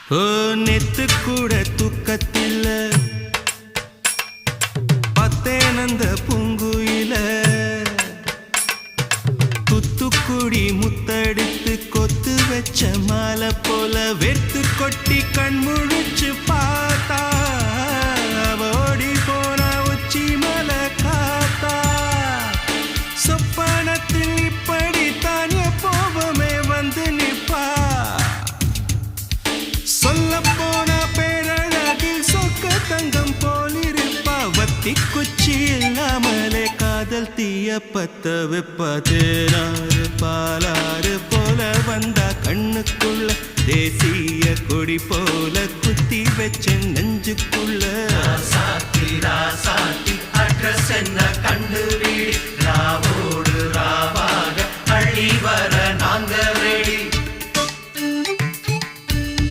ஓ நெத்து கூட தூக்கத்தில்ல பத்தேனந்த பூங்குயில துத்துக்குடி முத்தடித்து கொத்து வச்ச மாலை போல வெத்து கொட்டி கண் முழிச்சு பார்த்தா ஓடி போன உச்சி மலை காத்தா சொப்பனத்தில் இப்படித்தான் எப்போவுமே வந்து நிப்பா சொல்ல போன பேரழகில் சொக்க தங்கம் போலிருப்பா வத்தி குச்சி இல்லாமலே காதல் தீய பத்த வெப்ப தேனாறு பாலாறு போல வந்தா கண்ணுக்குள்ள தேசிய கொடி போல குத்தி வச்ச நெஞ்சுக்குள்ள ராசாத்தி அட்ரஸ் என்ன கண்டு வீடு ராவோடு ராவாக அழி வர நாங்க